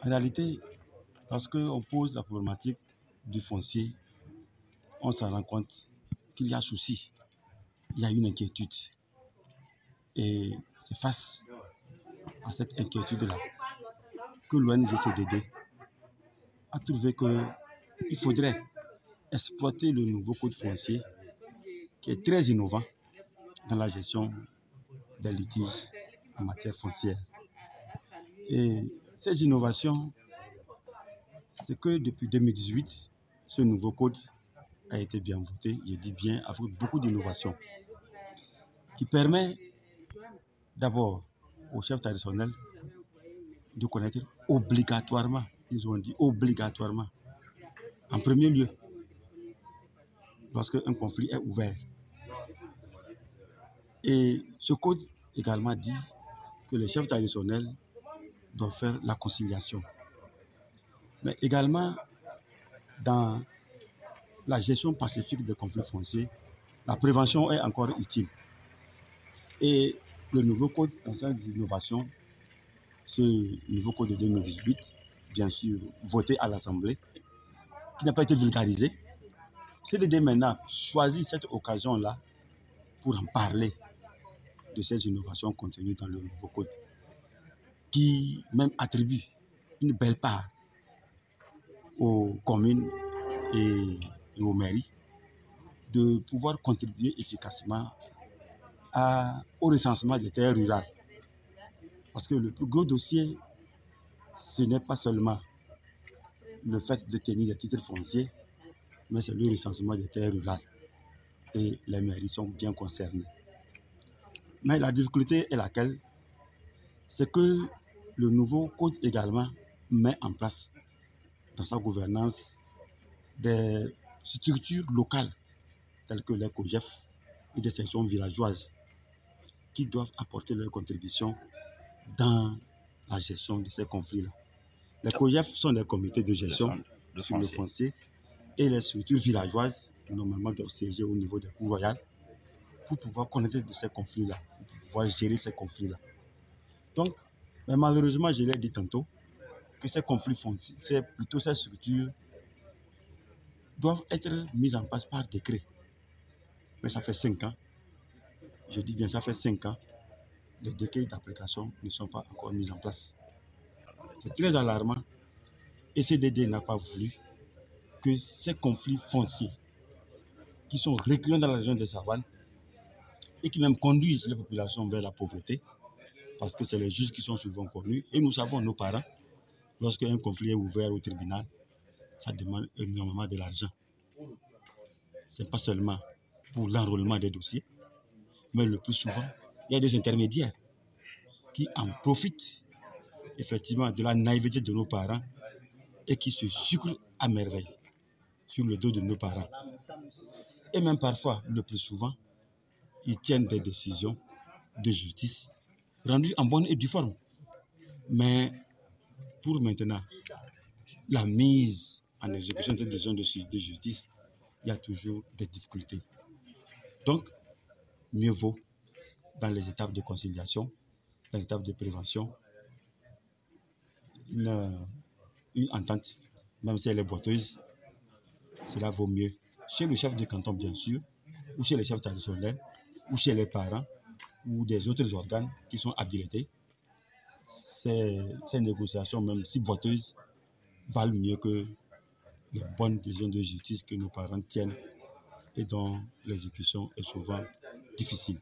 En réalité, lorsque on pose la problématique du foncier, on se rend compte qu'il y a souci, il y a une inquiétude. Et c'est face à cette inquiétude-là que l'ONG CDD a trouvé qu'il faudrait exploiter le nouveau code foncier qui est très innovant dans la gestion des litiges en matière foncière. Et ces innovations, c'est que depuis 2018, ce nouveau code a été bien voté, je dis bien, avec beaucoup d'innovations, qui permet d'abord aux chefs traditionnels de connaître obligatoirement, ils ont dit obligatoirement, en premier lieu, lorsque un conflit est ouvert. Et ce code également dit que les chefs traditionnels doivent faire la conciliation. Mais également, dans la gestion pacifique des conflits fonciers, la prévention est encore utile. Et le nouveau code dans ses innovations, ce nouveau code de 2018, bien sûr voté à l'Assemblée, qui n'a pas été vulgarisé, CDD maintenant choisit cette occasion-là pour en parler de ces innovations contenues dans le nouveau code, qui même attribue une belle part aux communes et aux mairies de pouvoir contribuer efficacement au recensement des terres rurales. Parce que le plus gros dossier, ce n'est pas seulement le fait de tenir des titres fonciers, mais c'est le recensement des terres rurales. Et les mairies sont bien concernées. Mais la difficulté est laquelle? C'est que le nouveau code également met en place dans sa gouvernance des structures locales telles que les COJEF et des sections villageoises qui doivent apporter leur contribution dans la gestion de ces conflits-là. Les COJEF sont des comités de gestion sur le foncier et les structures villageoises qui normalement doivent siéger au niveau des cours royales pour pouvoir connaître de ces conflits-là, pour pouvoir gérer ces conflits-là. Donc, mais malheureusement, je l'ai dit tantôt, que ces conflits fonciers, c'est plutôt ces structures doivent être mises en place par décret. Mais ça fait 5 ans, je dis bien ça fait 5 ans, les décrets d'application ne sont pas encore mis en place. C'est très alarmant et CDD n'a pas voulu que ces conflits fonciers qui sont récurrents dans la région des Savanes et qui même conduisent les populations vers la pauvreté, parce que c'est les juges qui sont souvent connus, et nous savons, nos parents, lorsqu'un conflit est ouvert au tribunal, ça demande énormément de l'argent. Ce n'est pas seulement pour l'enrôlement des dossiers, mais le plus souvent, il y a des intermédiaires qui en profitent effectivement de la naïveté de nos parents et qui se sucrent à merveille sur le dos de nos parents. Et même parfois, le plus souvent, ils tiennent des décisions de justice rendues en bonne et due forme. Mais pour maintenant, la mise en exécution de cette décision de justice, il y a toujours des difficultés. Donc, mieux vaut, dans les étapes de conciliation, dans les étapes de prévention, une entente, même si elle est boiteuse, cela vaut mieux. Chez le chef de canton, bien sûr, ou chez les chefs traditionnels, ou chez les parents, ou des autres organes qui sont habilités, ces négociations, même si boiteuses, valent mieux que les bonnes décisions de justice que nos parents tiennent et dont l'exécution est souvent difficile.